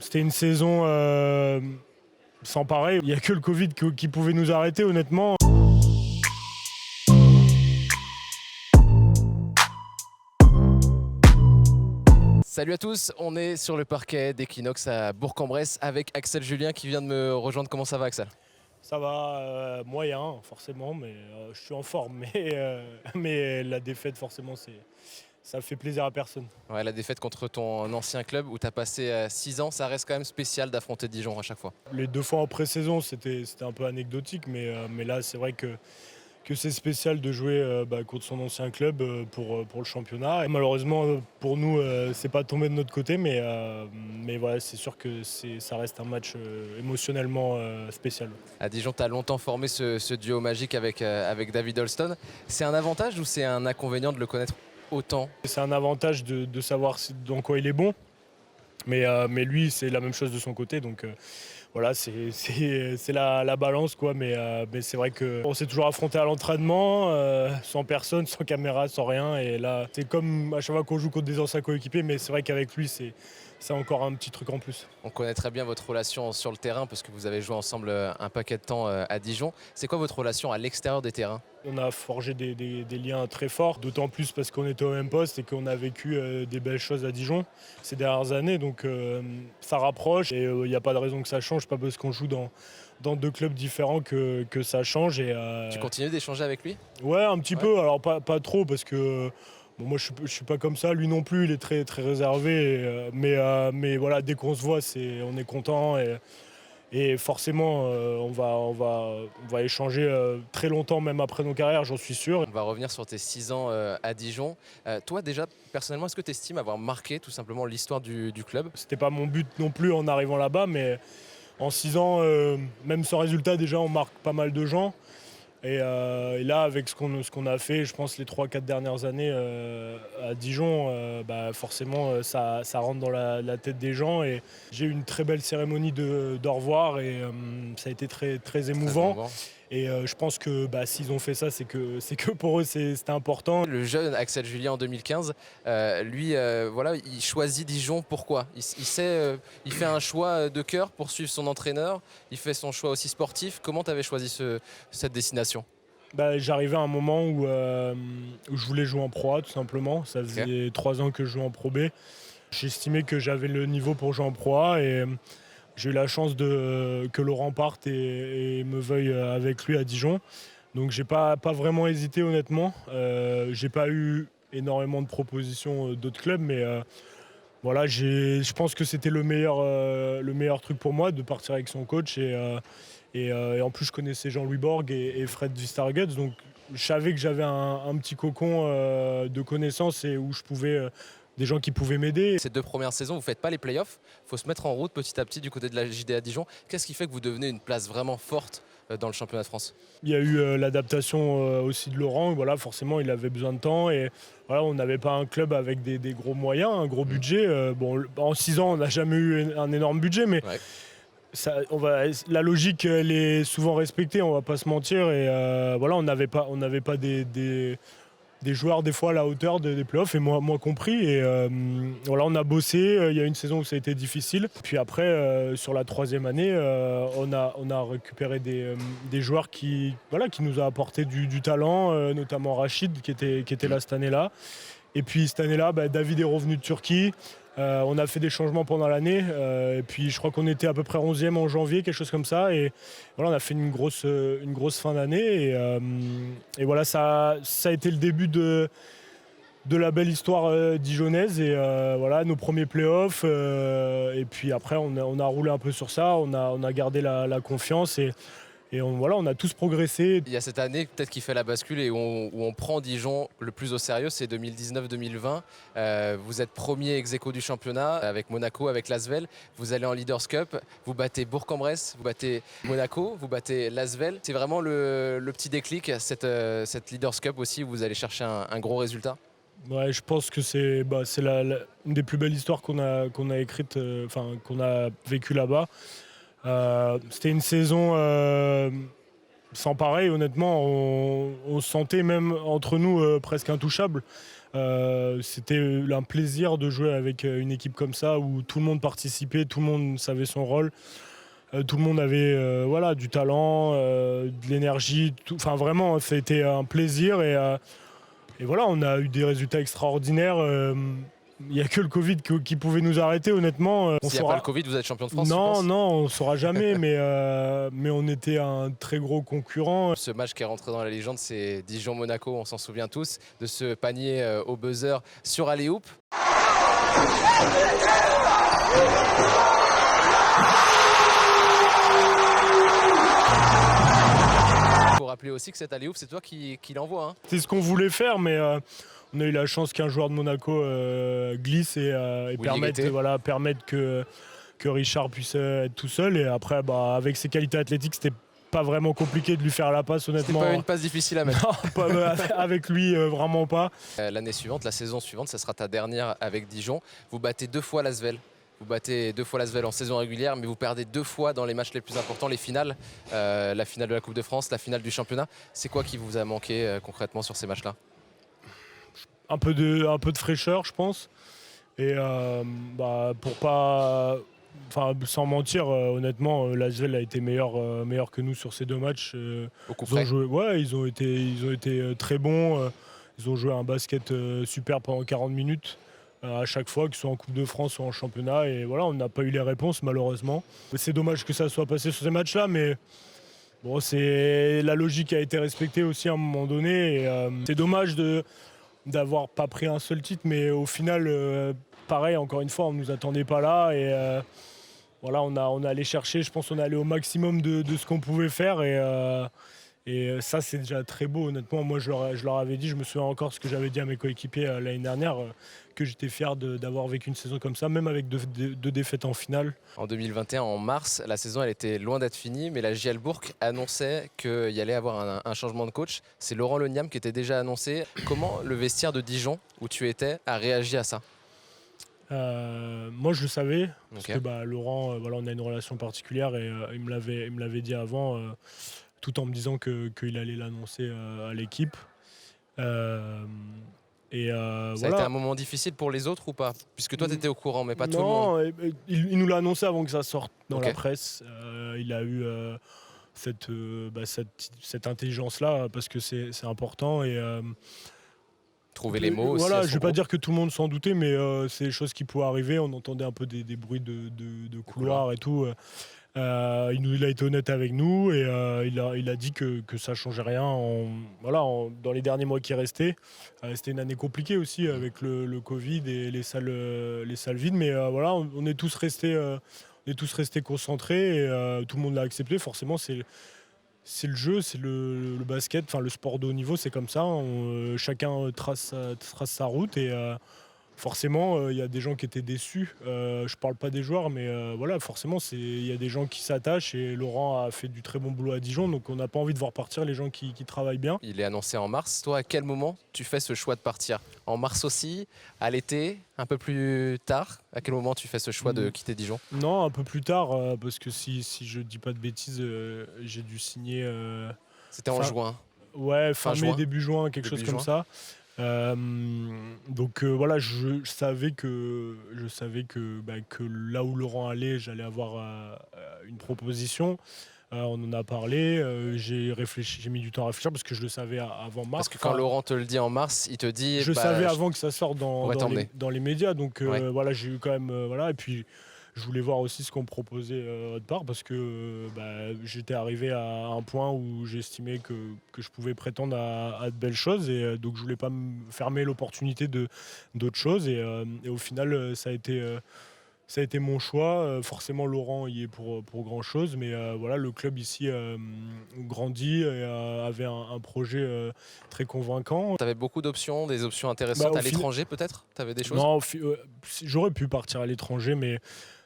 C'était une saison sans pareil. Il n'y a que le Covid qui pouvait nous arrêter, honnêtement. Salut à tous, on est sur le parquet d'Equinox à Bourg-en-Bresse avec Axel Julien qui vient de me rejoindre. Comment ça va, Axel? Ça va, moyen, forcément, mais je suis en forme. Mais la défaite, forcément, ça fait plaisir à personne. Ouais, la défaite contre ton ancien club où tu as passé 6 ans, ça reste quand même spécial d'affronter Dijon à chaque fois. Les deux fois en pré-saison, c'était un peu anecdotique, mais là, c'est vrai que c'est spécial de jouer contre son ancien club pour le championnat. Et malheureusement, pour nous, c'est pas tombé de notre côté, mais voilà, c'est sûr que ça reste un match émotionnellement spécial. À Dijon, tu as longtemps formé ce duo magique avec David Holston. C'est un avantage ou c'est un inconvénient de le connaître autant? C'est un avantage de savoir dans quoi il est bon, mais lui, c'est la même chose de son côté. Donc voilà, c'est la balance, quoi. Mais c'est vrai qu'on s'est toujours affronté à l'entraînement, sans personne, sans caméra, sans rien. Et là, c'est comme à chaque fois qu'on joue contre des anciens coéquipiers, mais c'est vrai qu'avec lui, c'est encore un petit truc en plus. On connaît très bien votre relation sur le terrain parce que vous avez joué ensemble un paquet de temps à Dijon. C'est quoi votre relation à l'extérieur des terrains? On a forgé des liens très forts, d'autant plus parce qu'on était au même poste et qu'on a vécu des belles choses à Dijon ces dernières années. Donc ça rapproche et il n'y a pas de raison que ça change, pas parce qu'on joue dans deux clubs différents que ça change. Tu continues d'échanger avec lui? Ouais, un petit Ouais. peu, alors pas trop parce que bon, moi je suis pas comme ça, lui non plus, il est très, très réservé. Mais voilà, dès qu'on se voit, on est content. Et forcément, on va échanger très longtemps, même après nos carrières, j'en suis sûr. On va revenir sur tes 6 ans à Dijon. Toi déjà, personnellement, est-ce que tu estimes avoir marqué tout simplement l'histoire du club? C'était pas mon but non plus en arrivant là-bas, mais en 6 ans, même sans résultat, déjà, on marque pas mal de gens. Et là, avec ce qu'on a fait, je pense, les 3-4 dernières années à Dijon, forcément, ça rentre dans la tête des gens. Et j'ai eu une très belle cérémonie d'au revoir et ça a été très, très Très émouvant. émouvant. Et je pense que s'ils ont fait ça, c'est que pour eux, c'était important. Le jeune Axel Julien en 2015, lui, voilà, il choisit Dijon. Pourquoi? Il fait un choix de cœur pour suivre son entraîneur. Il fait son choix aussi sportif. Comment tu avais choisi cette destination? J'arrivais à un moment où je voulais jouer en Pro A, tout simplement. Ça faisait 3 ans que je jouais en Pro B. J'estimais que j'avais le niveau pour jouer en Pro A et j'ai eu la chance que Laurent parte et me veuille avec lui à Dijon. Donc j'ai pas vraiment hésité, honnêtement. J'ai pas eu énormément de propositions d'autres clubs, mais voilà, je pense que c'était le meilleur truc pour moi de partir avec son coach. Et en plus, je connaissais Jean-Louis Borg et Fred Vistarguts, donc je savais que j'avais un petit cocon de connaissances et où je pouvais des gens qui pouvaient m'aider. Ces 2 premières saisons, vous ne faites pas les playoffs. Il faut se mettre en route petit à petit du côté de la JDA Dijon. Qu'est-ce qui fait que vous devenez une place vraiment forte dans le championnat de France? Il y a eu l'adaptation aussi de Laurent. Voilà, forcément, il avait besoin de temps. Et voilà, on n'avait pas un club avec des gros moyens, un gros budget. Bon, en 6 ans, on n'a jamais eu un énorme budget, mais Ouais. la logique, elle est souvent respectée, on va pas se mentir. Et voilà, on n'avait pas des joueurs des fois à la hauteur des playoffs, et moi compris. Et voilà, on a bossé. Il y a une saison où ça a été difficile. Puis après, sur la 3e année, on a récupéré des joueurs qui nous a apporté du talent, notamment Rachid qui était là cette année-là. Et puis cette année-là, David est revenu de Turquie. On a fait des changements pendant l'année. Et puis je crois qu'on était à peu près 11e en janvier, quelque chose comme ça. Et voilà, on a fait une grosse fin d'année. Et voilà, ça a été le début de la belle histoire dijonnaise. Et voilà, nos premiers playoffs. Et puis après, on a roulé un peu sur ça. On a gardé la confiance. Et on a tous progressé. Il y a cette année peut-être qui fait la bascule et où on prend Dijon le plus au sérieux, c'est 2019-2020. Vous êtes premier ex-aequo du championnat avec Monaco, avec l'Asvel. Vous allez en Leaders Cup, vous battez Bourg-en-Bresse, vous battez Monaco, vous battez l'Asvel. C'est vraiment le petit déclic, cette Leaders Cup aussi, où vous allez chercher un gros résultat. Ouais, je pense que c'est une des plus belles histoires qu'on a écrites, qu'on a vécues là-bas. C'était une saison sans pareil, honnêtement. On se sentait même entre nous presque intouchables. C'était un plaisir de jouer avec une équipe comme ça où tout le monde participait, tout le monde savait son rôle. Tout le monde avait voilà, du talent, de l'énergie. Enfin, vraiment, c'était un plaisir. Et voilà, on a eu des résultats extraordinaires. Il n'y a que le Covid qui pouvait nous arrêter, honnêtement. S'il n'y a pas le Covid, vous êtes champion de France, tu Non, penses? non, on ne saura jamais, mais on était un très gros concurrent. Ce match qui est rentré dans la légende, c'est Dijon-Monaco, on s'en souvient tous, de ce panier au buzzer sur alley-oop. Il faut rappeler aussi que cet alley-oop, c'est toi qui l'envoie. Hein. C'est ce qu'on voulait faire, mais on a eu la chance qu'un joueur de Monaco glisse et permette que Richard puisse être tout seul. Et après, avec ses qualités athlétiques, c'était pas vraiment compliqué de lui faire la passe, honnêtement. C'était pas une passe difficile à mettre. Non, avec lui, vraiment pas. L'année suivante, la saison suivante, ça sera ta dernière avec Dijon. Vous battez 2 fois l'Asvel. Vous battez 2 fois l'Asvel en saison régulière, mais vous perdez 2 fois dans les matchs les plus importants, les finales. La finale de la Coupe de France, la finale du championnat. C'est quoi qui vous a manqué concrètement sur ces matchs-là? Un peu de fraîcheur, je pense. Et pour pas... Enfin, sans mentir, honnêtement, l'Asvel a été meilleur que nous sur ces 2 matchs. Ils ont été très bons. Ils ont joué un basket super pendant 40 minutes. À chaque fois, que ce soit en Coupe de France ou en championnat. Et voilà, on n'a pas eu les réponses, malheureusement. C'est dommage que ça soit passé sur ces matchs-là, mais bon, la logique a été respectée aussi à un moment donné. Et, c'est dommage d'avoir pas pris un seul titre, mais au final, pareil, encore une fois, on ne nous attendait pas là. Et voilà, on a allé chercher, je pense qu'on est allé au maximum de ce qu'on pouvait faire. Et ça, c'est déjà très beau, honnêtement. Moi, je leur avais dit, je me souviens encore ce que j'avais dit à mes coéquipiers l'année dernière, que j'étais fier d'avoir vécu une saison comme ça, même avec deux défaites en finale. En 2021, en mars, la saison elle était loin d'être finie, mais la JL Bourg annonçait qu'il y allait avoir un changement de coach. C'est Laurent Leniam qui était déjà annoncé. Comment le vestiaire de Dijon, où tu étais, a réagi à ça? Moi, je le savais, parce Okay. que Laurent, on a une relation particulière et il me l'avait dit avant, tout en me disant qu'il allait l'annoncer à l'équipe. Ça a été un moment difficile pour les autres ou pas? Puisque toi, tu étais au courant, mais pas tout le monde. Non, il nous l'a annoncé avant que ça sorte dans Ok. la presse. Il a eu cette intelligence-là, parce que c'est important. Et, Trouver les mots aussi. voilà, à je son ne vais pas groupe. dire que tout le monde s'en doutait, mais c'est des choses qui pouvaient arriver. On entendait un peu des bruits de couloirs et tout. Il a été honnête avec nous et il a dit que ça ne changeait rien dans les derniers mois qui restaient. C'était une année compliquée aussi avec le Covid et les salles vides, mais voilà, on est tous restés concentrés et tout le monde l'a accepté. Forcément, c'est le jeu, c'est le basket, enfin le sport de haut niveau, c'est comme ça. Chacun trace sa route et forcément, il y a des gens qui étaient déçus. Je parle pas des joueurs, mais voilà, forcément, il y a des gens qui s'attachent et Laurent a fait du très bon boulot à Dijon, donc on n'a pas envie de voir partir les gens qui travaillent bien. Il est annoncé en mars. Toi, à quel moment tu fais ce choix de partir? En mars aussi? À l'été? Un peu plus tard? À quel moment tu fais ce choix de quitter Dijon? Non, un peu plus tard, parce que si je dis pas de bêtises, j'ai dû signer. C'était en juin. Ouais, fin mai, juin. début juin, quelque chose comme ça. Donc voilà, je savais que là où Laurent allait, j'allais avoir une proposition. On en a parlé, j'ai mis du temps à réfléchir parce que je le savais avant mars. Parce que quand Laurent te le dit en mars, il te dit... Je savais avant que ça sorte dans les médias, donc Ouais. voilà, j'ai eu quand même... et puis je voulais voir aussi ce qu'on me proposait autre part parce que j'étais arrivé à un point où j'estimais que je pouvais prétendre à de belles choses et donc je voulais pas me fermer l'opportunité d'autres choses et au final ça a été mon choix. Forcément Laurent y est pour grand chose, mais voilà, le club ici grandit et avait un projet très convaincant. Tu avais beaucoup d'options, des options intéressantes à l'étranger peut-être? Tu avais des choses? Non, j'aurais pu partir à l'étranger, mais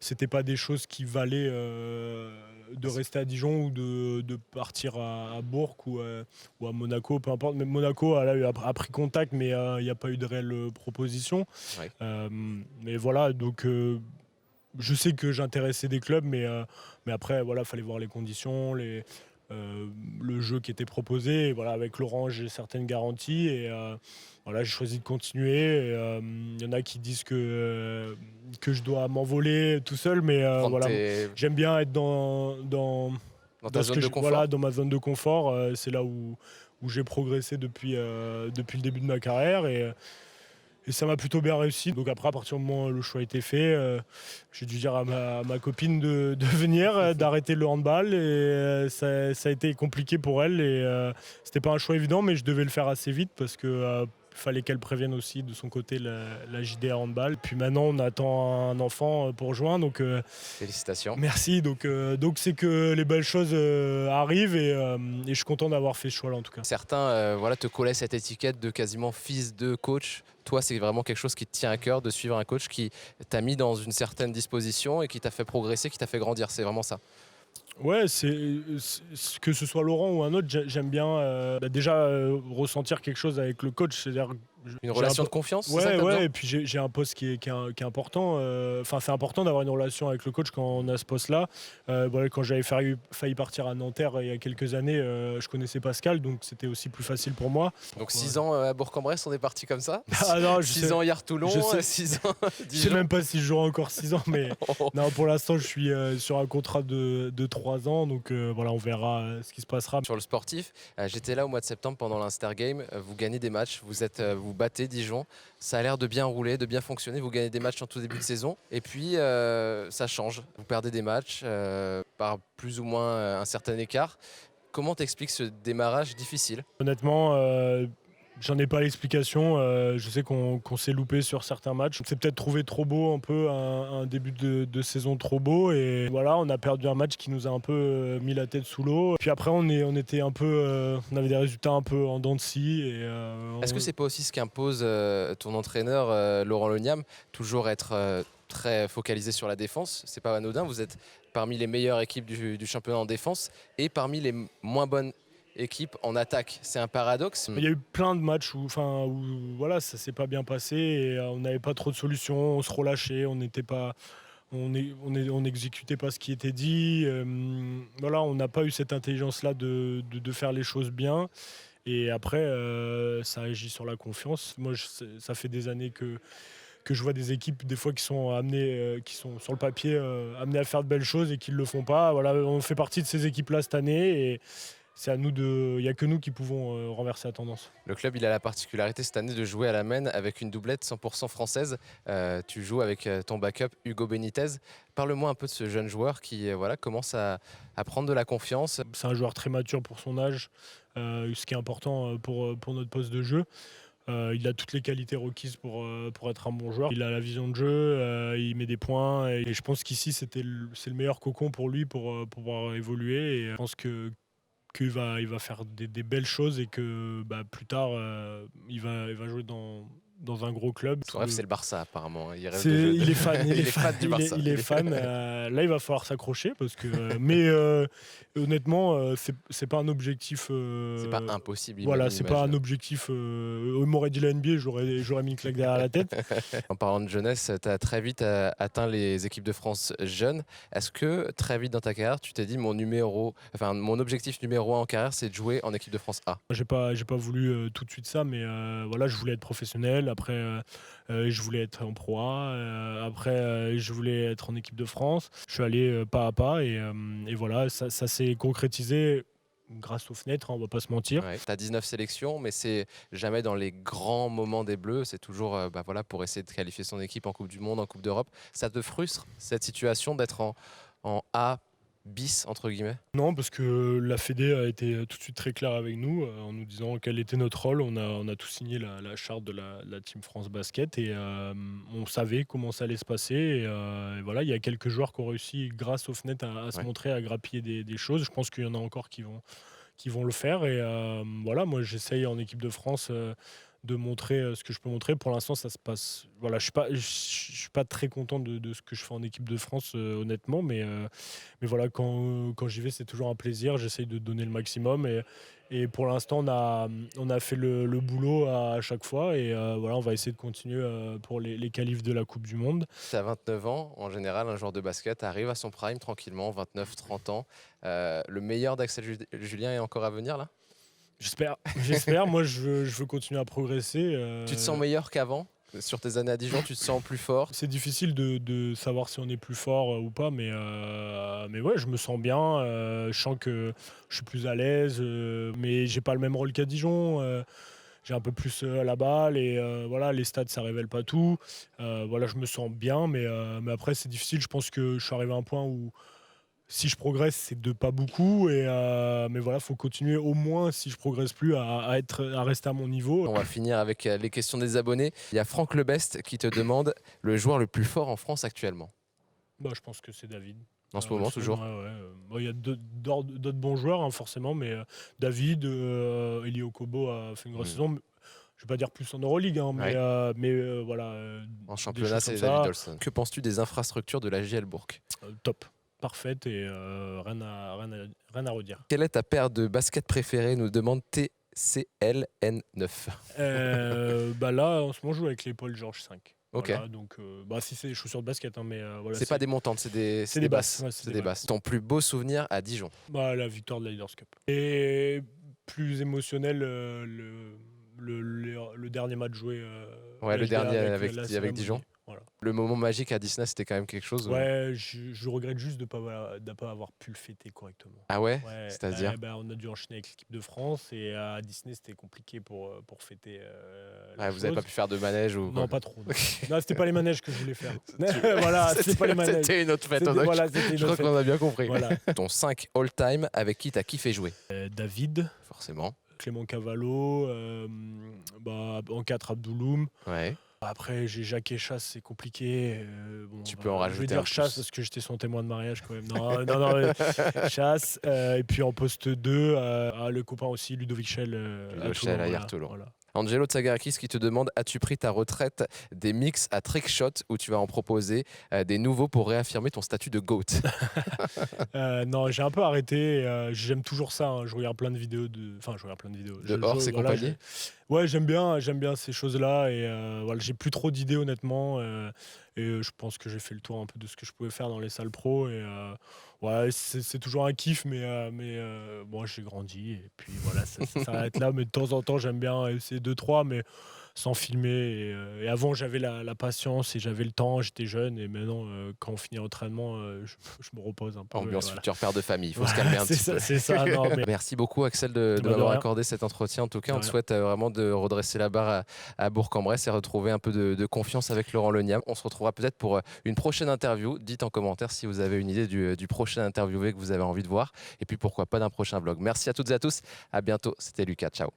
c'était pas des choses qui valaient de rester à Dijon ou de partir à Bourg ou à Monaco, peu importe. Mais Monaco a pris contact, mais il n'y a pas eu de réelle proposition. Ouais. Mais voilà, donc je sais que j'intéressais des clubs, mais après, voilà, fallait voir les conditions, le jeu qui était proposé. Et voilà, avec Laurent, j'ai certaines garanties et voilà, j'ai choisi de continuer. Il y en a qui disent que je dois m'envoler tout seul, mais voilà, j'aime bien être dans ta zone de confort. Voilà, dans ma zone de confort. C'est là où j'ai progressé depuis le début de ma carrière et ça m'a plutôt bien réussi. Donc après, à partir du moment où le choix a été fait, j'ai dû dire à ma copine de venir, d'arrêter le handball. Et ça a été compliqué pour elle. Et c'était pas un choix évident, mais je devais le faire assez vite parce que fallait qu'elle prévienne aussi de son côté la JDA handball. Puis maintenant, on attend un enfant pour juin. Donc félicitations. Merci. Donc c'est que les belles choses arrivent et je suis content d'avoir fait ce choix-là en tout cas. Certains voilà, te collaient cette étiquette de quasiment fils de coach. Toi, c'est vraiment quelque chose qui te tient à cœur de suivre un coach qui t'a mis dans une certaine disposition et qui t'a fait progresser, qui t'a fait grandir. C'est vraiment ça. Ouais, que ce soit Laurent ou un autre, j'aime bien déjà ressentir quelque chose avec le coach. C'est-à-dire une relation de confiance. Ouais, et puis j'ai un poste qui est important. Enfin, c'est important d'avoir une relation avec le coach quand on a ce poste-là. Voilà, quand j'avais failli partir à Nanterre il y a quelques années, je connaissais Pascal, donc c'était aussi plus facile pour moi. Donc 6 ans à Bourg-en-Bresse, on est parti comme ça. Ah non, 6 ans hier Toulon, 6 ans. Je sais même pas si je jouerai encore 6 ans, mais non, pour l'instant, je suis sur un contrat de 3 ans, donc voilà, on verra ce qui se passera. Sur le sportif, j'étais là au mois de septembre pendant l'Inster Game. Vous gagnez des matchs, vous battez Dijon. Ça a l'air de bien rouler, de bien fonctionner. Vous gagnez des matchs en tout début de saison. Et puis, ça change. Vous perdez des matchs par plus ou moins un certain écart. Comment t'expliques ce démarrage difficile ? Honnêtement, j'en ai pas l'explication. Je sais qu'on s'est loupé sur certains matchs. On s'est peut-être trouvé trop beau, un peu un début de saison trop beau. Et voilà, on a perdu un match qui nous a un peu mis la tête sous l'eau. Puis après, on était un peu, on avait des résultats un peu en dents de scie. Est-ce que c'est pas aussi ce qu'impose ton entraîneur Laurent Leniam, toujours être très focalisé sur la défense? C'est pas anodin. Vous êtes parmi les meilleures équipes du championnat en défense et parmi les moins bonnes équipe en attaque. C'est un paradoxe. Il y a eu plein de matchs où voilà, ça s'est pas bien passé et on n'avait pas trop de solutions, on se relâchait, on n'exécutait pas ce qui était dit. Voilà, on n'a pas eu cette intelligence-là de faire les choses bien. Et après, ça agit sur la confiance. Moi, ça fait des années que je vois des équipes des fois qui sont amenées, qui sont sur le papier amenées à faire de belles choses et qui ne le font pas. Voilà, on fait partie de ces équipes-là cette année et c'est à nous il n'y a que nous qui pouvons renverser la tendance. Le club, il a la particularité cette année de jouer à la Maine avec une doublette 100% française. Tu joues avec ton backup Hugo Benitez. Parle-moi un peu de ce jeune joueur qui commence à prendre de la confiance. C'est un joueur très mature pour son âge, ce qui est important pour notre poste de jeu. Il a toutes les qualités requises pour être un bon joueur. Il a la vision de jeu, il met des points et je pense qu'ici c'est le meilleur cocon pour lui pour pouvoir évoluer. Et je pense qu'il va faire des belles choses et que plus tard il va jouer dans un gros club. Son rêve, c'est le Barça apparemment. Il est fan, il est fan du Barça. Il est fan. Là, il va falloir s'accrocher parce que. Mais honnêtement, c'est pas un objectif. C'est pas impossible. Voilà, c'est pas un objectif. On m'aurait dit la NBA, j'aurais mis une claque derrière la tête. En parlant de jeunesse, tu as très vite atteint les équipes de France jeunes. Est-ce que très vite dans ta carrière, tu t'es dit mon objectif numéro 1 en carrière, c'est de jouer en équipe de France A? J'ai pas voulu tout de suite ça, mais voilà, je voulais être professionnel. Après, je voulais être en Pro A. Après, je voulais être en équipe de France. Je suis allé pas à pas et voilà, ça s'est concrétisé grâce aux fenêtres, on va pas se mentir. Ouais, tu as 19 sélections, mais c'est jamais dans les grands moments des Bleus. C'est toujours pour essayer de qualifier son équipe en Coupe du Monde, en Coupe d'Europe. Ça te frustre, cette situation d'être en A bis, entre guillemets? Non, parce que la Fédé a été tout de suite très claire avec nous en nous disant quel était notre rôle. On a tous signé la charte de la Team France Basket et on savait comment ça allait se passer. Et voilà, il y a quelques joueurs qui ont réussi, grâce aux fenêtres, à se montrer, à grappiller des choses. Je pense qu'il y en a encore qui vont le faire. Et voilà, moi, j'essaye en équipe de France de montrer ce que je peux montrer. Pour l'instant, ça se passe. Voilà, je suis pas très content de ce que je fais en équipe de France, honnêtement, mais voilà, quand j'y vais, c'est toujours un plaisir. J'essaye de donner le maximum et pour l'instant, on a fait le boulot à chaque fois et voilà, on va essayer de continuer pour les qualifs de la Coupe du Monde. Tu as 29 ans, en général, un joueur de basket arrive à son prime tranquillement, 29-30 ans. Le meilleur d'Axel Julien est encore à venir là? J'espère. Moi, je veux continuer à progresser. Tu te sens meilleur qu'avant? Sur tes années à Dijon, tu te sens plus fort? C'est difficile de savoir si on est plus fort ou pas, mais ouais, je me sens bien. Je sens que je suis plus à l'aise, mais j'ai pas le même rôle qu'à Dijon. J'ai un peu plus la balle et voilà, les stats, ça révèle pas tout. Voilà, je me sens bien, mais après, c'est difficile. Je pense que je suis arrivé à un point où si je progresse, c'est de pas beaucoup. Mais voilà, il faut continuer au moins, si je progresse plus, à rester à mon niveau. On va finir avec les questions des abonnés. Il y a Franck Lebest qui te demande le joueur le plus fort en France actuellement. Bah, je pense que c'est David. En ce moment, toujours. Bon, il y a d'autres bons joueurs, hein, forcément, mais David, Eli Okobo a fait une grosse saison. Je ne vais pas dire plus en Euroleague, hein, mais voilà. En championnat, c'est David Olson. Que penses-tu des infrastructures de la JL Bourg? Top. Parfaite et rien à redire. Quelle est ta paire de baskets préférée, nous demande TCLN9. Là, en ce moment, je joue avec les Paul George 5. Ok. Voilà, donc, si c'est des chaussures de basket, hein, mais voilà. C'est pas des montantes, c'est des basses. Ouais, c'est des basses. Ton plus beau souvenir à Dijon? La victoire de la Leaders Cup. Et plus émotionnel, le dernier match joué. Le dernier avec Dijon. Voilà. Le moment magique à Disney, c'était quand même quelque chose. Ouais, je regrette juste de ne pas avoir pu le fêter correctement. Ah ouais, c'est-à-dire on a dû enchaîner avec l'équipe de France et à Disney, c'était compliqué pour fêter. Vous n'avez pas pu faire de manège ou Non, pas trop. Non, c'était pas les manèges que je voulais faire. Voilà, c'était pas les manèges. C'était une autre fête. Je crois qu'on a bien compris. Voilà. Ton 5 all-time avec qui t'as kiffé jouer? David. Forcément. Clément Cavallo. En 4, Abdouloum. Ouais. Après, j'ai Jacques et Chasse, c'est compliqué. Tu peux en rajouter. Je vais dire Chasse parce que j'étais son témoin de mariage quand même. Non, Chasse. Et puis en poste 2, le copain aussi, Ludovic Schell. À Toulon. Voilà. Angelo Tsagarakis qui te demande: as-tu pris ta retraite des mix à trickshot ou tu vas en proposer des nouveaux pour réaffirmer ton statut de GOAT? Non, j'ai un peu arrêté. J'aime toujours ça. Hein. Je regarde plein de vidéos de Horse et compagnie. Ouais, j'aime bien ces choses-là et j'ai plus trop d'idées honnêtement. Et je pense que j'ai fait le tour un peu de ce que je pouvais faire dans les salles pro et c'est toujours un kiff, mais bon, j'ai grandi et puis voilà, ça s'arrête là. Mais de temps en temps, j'aime bien essayer 2-3, mais sans filmer. Et avant, j'avais la patience et j'avais le temps, j'étais jeune. Et maintenant, quand on finit l'entraînement, je me repose un peu. Ambiance futur père de famille, il faut se calmer un petit peu. C'est ça, non, mais... Merci beaucoup, Axel, de m'avoir accordé cet entretien. En tout cas, on te souhaite vraiment de redresser la barre à Bourg-en-Bresse et retrouver un peu de confiance avec Laurent Leniam. On se retrouvera peut-être pour une prochaine interview. Dites en commentaire si vous avez une idée du prochain interviewé que vous avez envie de voir. Et puis, pourquoi pas d'un prochain vlog. Merci à toutes et à tous. À bientôt. C'était Lucas. Ciao.